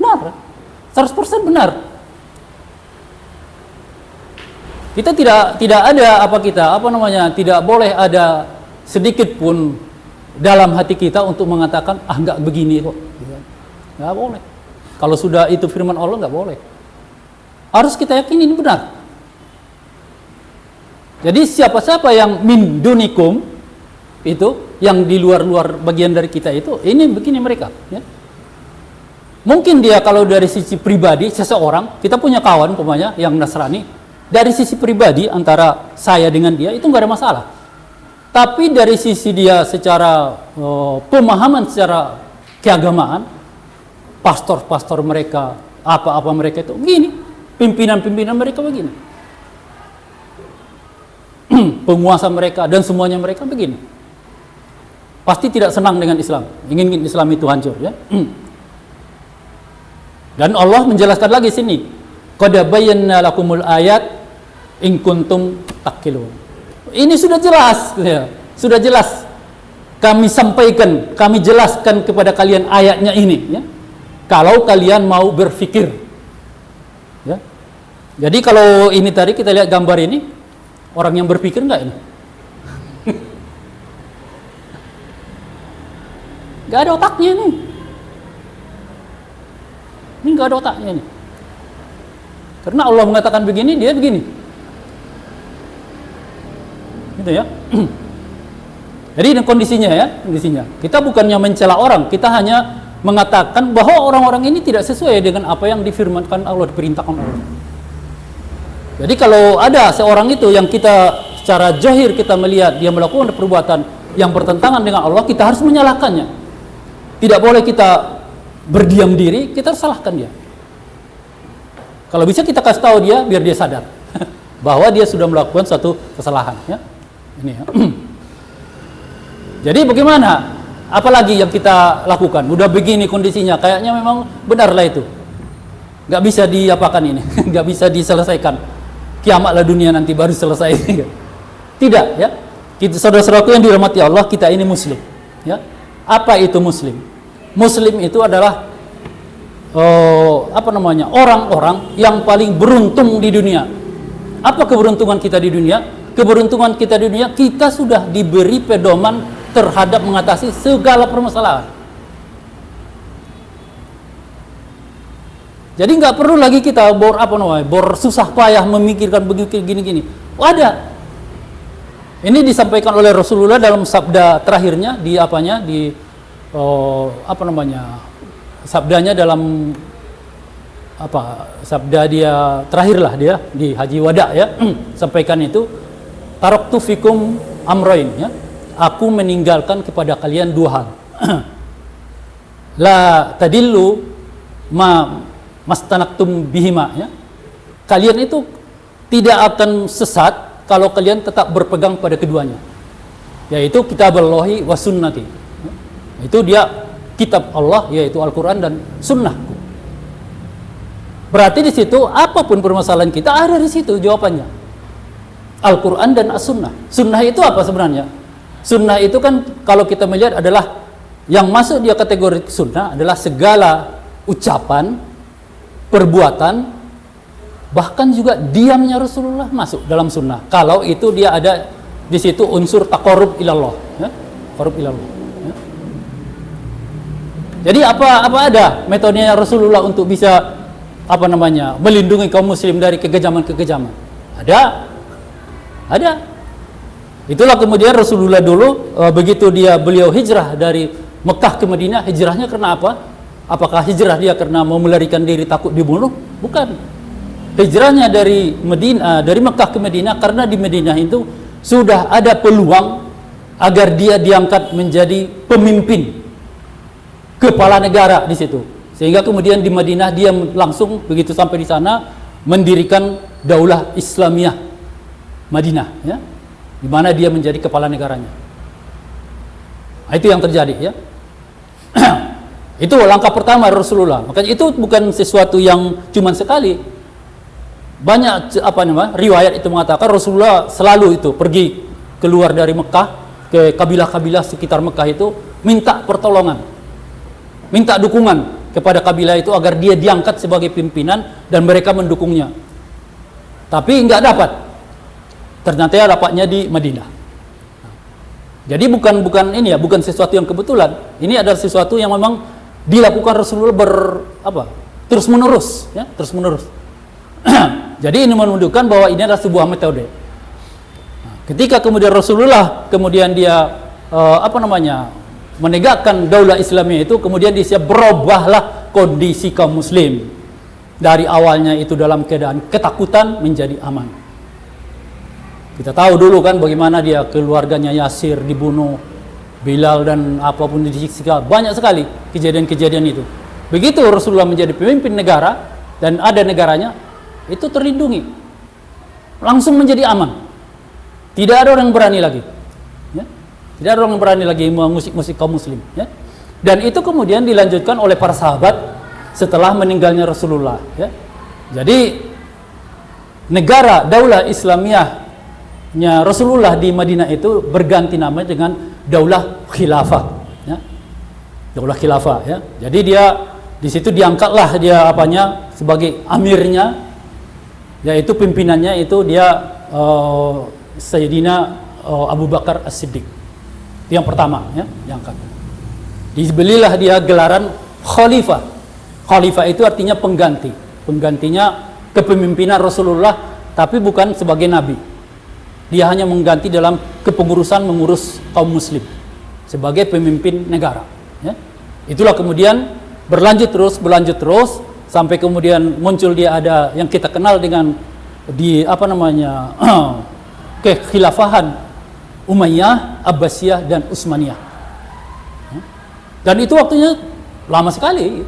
Benar. 100% benar. Kita tidak ada tidak boleh ada sedikit pun dalam hati kita untuk mengatakan enggak begini kok. Enggak boleh. Kalau sudah itu firman Allah enggak boleh. Harus kita yakini ini benar. Jadi siapa-siapa yang min dunikum itu yang di luar bagian dari kita itu, ini begini mereka ya. Mungkin dia kalau dari sisi pribadi seseorang, kita punya kawan umpamanya yang Nasrani, dari sisi pribadi antara saya dengan dia itu nggak ada masalah. Tapi dari sisi dia secara pemahaman secara keagamaan, pastor-pastor mereka, apa-apa mereka itu begini, pimpinan-pimpinan mereka begini, penguasa mereka dan semuanya mereka begini, pasti tidak senang dengan Islam, ingin Islam itu hancur ya. Dan Allah menjelaskan lagi sini, qad bayyana lakumul ayat in kuntum taqilun. Ini sudah jelas ya. Sudah jelas kami sampaikan, kami jelaskan kepada kalian ayatnya ini ya. Kalau kalian mau berpikir. Ya. Jadi kalau ini tadi kita lihat gambar ini, orang yang berpikir enggak ini? Enggak ada otaknya nih. Ini nggak ada otaknya ini. Karena Allah mengatakan begini, dia begini. Gitu ya. Jadi ini kondisinya ya, kondisinya. Kita bukannya mencela orang, kita hanya mengatakan bahwa orang-orang ini tidak sesuai dengan apa yang difirmankan Allah, diperintahkan Allah. Jadi kalau ada seorang itu yang kita secara zahir kita melihat dia melakukan perbuatan yang bertentangan dengan Allah, kita harus menyalahkannya. Tidak boleh kita berdiam diri, kita harus salahkan dia. Kalau bisa kita kasih tahu dia biar dia sadar bahwa dia sudah melakukan satu kesalahan ya. Ini ya. Jadi bagaimana? Apalagi yang kita lakukan? Udah begini kondisinya, kayaknya memang benarlah itu. Nggak bisa diapakan ini, nggak bisa diselesaikan. Kiamatlah dunia nanti baru selesai. Tidak, ya. Kita, saudara-saudaraku yang dirahmati Allah, kita ini muslim. Ya. Apa itu muslim? Muslim itu adalah orang-orang yang paling beruntung di dunia. Apa keberuntungan kita di dunia? Keberuntungan kita di dunia, kita sudah diberi pedoman terhadap mengatasi segala permasalahan. Jadi nggak perlu lagi kita susah payah memikirkan begini gini-gini. Ada. Ini disampaikan oleh Rasulullah dalam sabda terakhirnya sabdanya dalam sabda dia terakhirlah dia di Haji Wada, ya. Sampaikan itu, taraktu fikum amrain, ya. Aku meninggalkan kepada kalian dua hal. La tadillu ma mastanaktum bihima, ya. Kalian itu tidak akan sesat kalau kalian tetap berpegang pada keduanya, yaitu kitaballahi wa sunnati. Itu dia kitab Allah, yaitu Al-Quran dan sunnahku. Berarti di situ apapun permasalahan kita ada di situ jawabannya. Al-Quran dan As-Sunnah. Sunnah itu apa sebenarnya? Sunnah itu kan kalau kita melihat adalah yang masuk dia kategori sunnah adalah segala ucapan, perbuatan, bahkan juga diamnya Rasulullah masuk dalam sunnah. Kalau itu dia ada di situ unsur taqarrub ilallah, ya? Taqarrub ilallah. Ya? Jadi apa ada metodenya Rasulullah untuk bisa melindungi kaum muslim dari kekejaman-kekejaman? Ada. Itulah kemudian Rasulullah dulu begitu beliau hijrah dari Mekah ke Madinah, hijrahnya karena apa? Apakah hijrah dia karena mau melarikan diri takut dibunuh? Bukan. Hijrahnya dari Mekah ke Madinah karena di Madinah itu sudah ada peluang agar dia diangkat menjadi pemimpin, kepala negara di situ. Sehingga kemudian di Madinah dia langsung begitu sampai di sana mendirikan Daulah Islamiyah Madinah, ya, di mana dia menjadi kepala negaranya. Nah, itu yang terjadi, ya. Itu langkah pertama Rasulullah. Makanya itu bukan sesuatu yang cuma sekali. Banyak riwayat itu mengatakan Rasulullah selalu itu pergi keluar dari Mekah ke kabilah-kabilah sekitar Mekah itu minta pertolongan, minta dukungan kepada kabilah itu agar dia diangkat sebagai pimpinan dan mereka mendukungnya. Tapi nggak dapat. Ternyata dapatnya di Madinah. Jadi bukan sesuatu yang kebetulan. Ini adalah sesuatu yang memang dilakukan Rasulullah terus menerus, ya, terus menerus. Jadi ini menunjukkan bahwa ini adalah sebuah metode. Ketika kemudian Rasulullah dia menegakkan Daulah Islamiyah itu, kemudian berubahlah kondisi kaum muslim. Dari awalnya itu dalam keadaan ketakutan menjadi aman. Kita tahu dulu kan bagaimana dia keluarganya Yasir dibunuh, Bilal dan apapun disiksa, banyak sekali kejadian-kejadian itu. Begitu Rasulullah menjadi pemimpin negara dan ada negaranya, itu terlindungi, langsung menjadi aman. Tidak ada orang yang berani lagi, ya? Tidak ada orang yang berani lagi mengusik kaum muslim, ya? Dan itu kemudian dilanjutkan oleh para sahabat setelah meninggalnya Rasulullah, ya? Jadi negara Daulah Islamiyahnya Rasulullah di Madinah itu berganti nama dengan Daulah Khilafah, ya? Daulah Khilafah, ya. Jadi dia di situ diangkatlah dia sebagai amirnya, yaitu pimpinannya itu dia Sayyidina Abu Bakar As-Siddiq. Itu yang pertama, ya, diangkat. Dibelilah dia gelaran khalifah. Khalifah itu artinya pengganti. Penggantinya kepemimpinan Rasulullah, tapi bukan sebagai nabi. Dia hanya mengganti dalam kepengurusan mengurus kaum muslim sebagai pemimpin negara, ya. Itulah kemudian berlanjut terus sampai kemudian muncul dia ada yang kita kenal dengan kekhilafahan Umayyah, Abbasiyah dan Utsmaniyah. Dan itu waktunya lama sekali.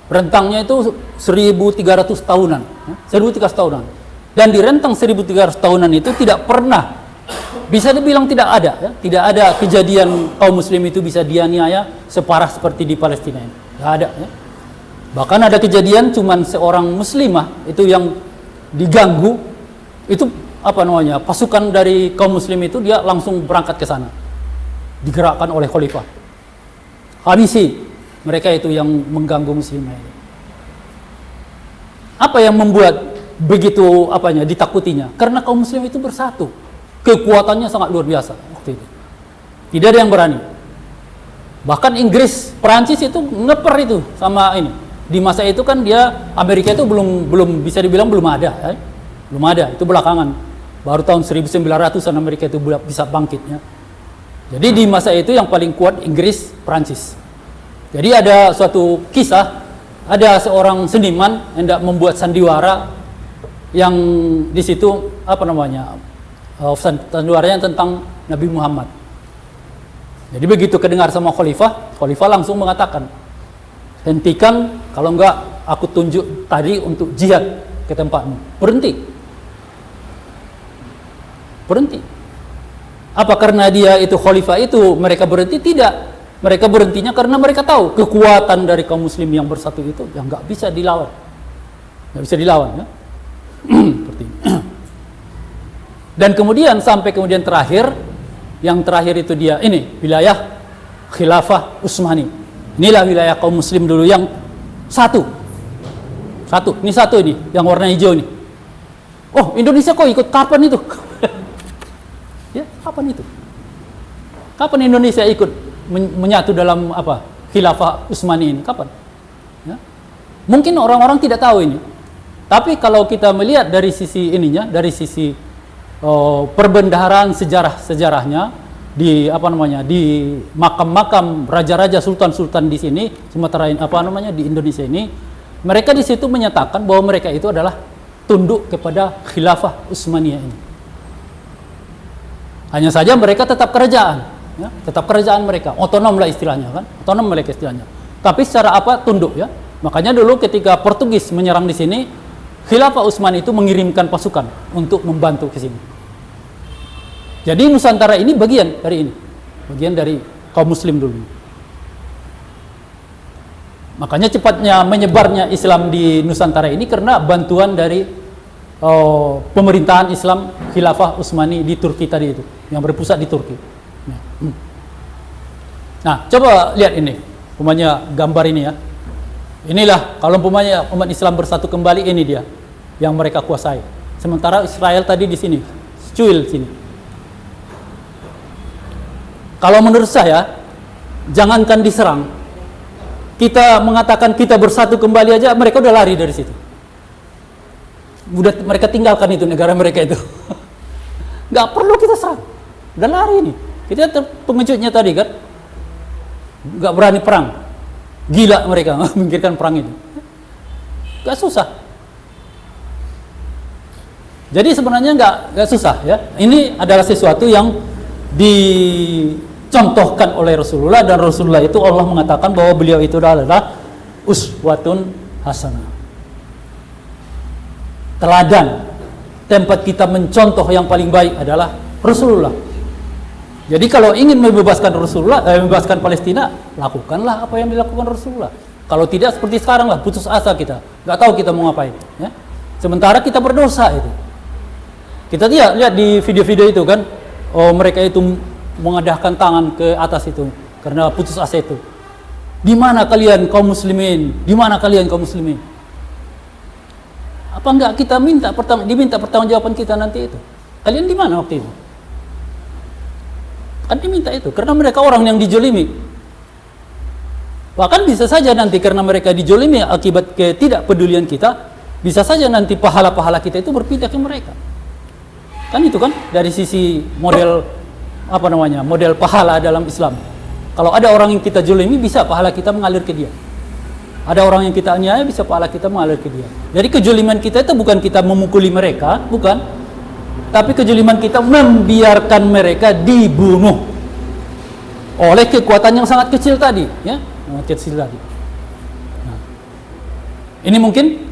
Rentangnya itu 1300 tahunan, 1300 tahunan. Dan di rentang 1300 tahunan itu tidak pernah bisa dibilang tidak ada, ya. Tidak ada kejadian kaum muslim itu bisa dianiaya separah seperti di Palestina ini. Tidak ada, ya. Bahkan ada kejadian cuman seorang muslimah itu yang diganggu, itu apa namanya, pasukan dari kaum muslim itu dia langsung berangkat ke sana, digerakkan oleh khalifah, habisi mereka itu yang mengganggu muslimah ini. Apa yang membuat begitu apanya ditakutinya? Karena kaum muslim itu bersatu, kekuatannya sangat luar biasa waktu itu. Tidak ada yang berani. Bahkan Inggris, Perancis itu ngeper itu sama ini. Di masa itu kan dia Amerika itu belum bisa dibilang belum ada, ya. Belum ada, itu belakangan. Baru tahun 1900-an Amerika itu bisa bangkitnya. Jadi di masa itu yang paling kuat Inggris, Perancis. Jadi ada suatu kisah, ada seorang seniman hendak membuat sandiwara yang di situ apa namanya, sandiwaranya tentang Nabi Muhammad. Jadi begitu kedengar sama khalifah langsung mengatakan, hentikan, kalau enggak aku tunjuk tadi untuk jihad ke tempatmu. Berhenti. Apa karena dia itu khalifah itu mereka berhenti? Tidak. Mereka berhentinya karena mereka tahu kekuatan dari kaum muslim yang bersatu itu yang enggak bisa dilawan. Enggak bisa dilawan, ya. Seperti ini. Dan kemudian sampai kemudian yang terakhir itu dia ini wilayah Khilafah Utsmani. Inilah wilayah kaum muslim dulu yang satu. Ini satu ini, yang warna hijau ini. Oh, Indonesia kok ikut kapan itu? Ya, kapan itu? Kapan Indonesia ikut menyatu dalam apa? Khilafah Utsmani ini kapan? Ya. Mungkin orang-orang tidak tahu ini. Tapi kalau kita melihat dari sisi ininya, dari sisi perbendaharaan sejarahnya di apa namanya, di makam-makam raja-raja sultan-sultan di sini Sumatera ini, apa namanya, di Indonesia ini, mereka di situ menyatakan bahwa mereka itu adalah tunduk kepada Khilafah Utsmaniyah ini. Hanya saja mereka tetap kerajaan, ya, tetap kerajaan mereka, otonom lah istilahnya kan, otonom mereka istilahnya. Tapi secara apa, tunduk, ya. Makanya dulu ketika Portugis menyerang di sini, Khilafah Utsmani itu mengirimkan pasukan untuk membantu ke sini. Jadi Nusantara ini bagian dari kaum muslim dulu. Makanya cepatnya menyebarnya Islam di Nusantara ini karena bantuan dari pemerintahan Islam Khilafah Utsmani di Turki tadi itu, yang berpusat di Turki. Nah, coba lihat ini, umpamanya gambar ini, ya. Inilah kalau umpamanya umat Islam bersatu kembali, ini dia yang mereka kuasai. Sementara Israel tadi di sini, cuil sini. Kalau menurut saya, jangankan diserang, kita mengatakan kita bersatu kembali aja, mereka udah lari dari situ. Udah mereka tinggalkan itu negara mereka itu. Nggak perlu kita serang, udah lari ini. Kita pengejutnya tadi kan, nggak berani perang, gila mereka memikirkan perang itu. Nggak susah. Jadi sebenarnya nggak susah, ya. Ini adalah sesuatu yang dicontohkan oleh Rasulullah, dan Rasulullah itu Allah mengatakan bahwa beliau itu adalah uswatun hasanah, teladan. Tempat kita mencontoh yang paling baik adalah Rasulullah. Jadi kalau ingin membebaskan membebaskan Palestina, lakukanlah apa yang dilakukan Rasulullah. Kalau tidak, seperti sekarang lah, putus asa kita, nggak tahu kita mau ngapain, ya. Sementara kita berdosa itu. Kita lihat di video-video itu kan, mereka itu mengadahkan tangan ke atas itu karena putus asa itu. Di mana kalian kaum muslimin? Di mana kalian kaum muslimin? Apa enggak kita diminta pertanggungjawaban kita nanti itu? Kalian di mana waktu itu? Kan diminta itu karena mereka orang yang dijolimi. Bahkan bisa saja nanti karena mereka dijolimi akibat ketidakpedulian kita, bisa saja nanti pahala-pahala kita itu berpindah ke mereka. Kan itu kan dari sisi model apa namanya, model pahala dalam Islam. Kalau ada orang yang kita jolimi, bisa pahala kita mengalir ke dia. Ada orang yang kita aniaya, bisa pahala kita mengalir ke dia. Jadi kejoliman kita itu bukan kita memukuli mereka, bukan. Tapi kejoliman kita membiarkan mereka dibunuh oleh kekuatan yang sangat kecil tadi, ya, sangat kecil tadi. Nah, ini mungkin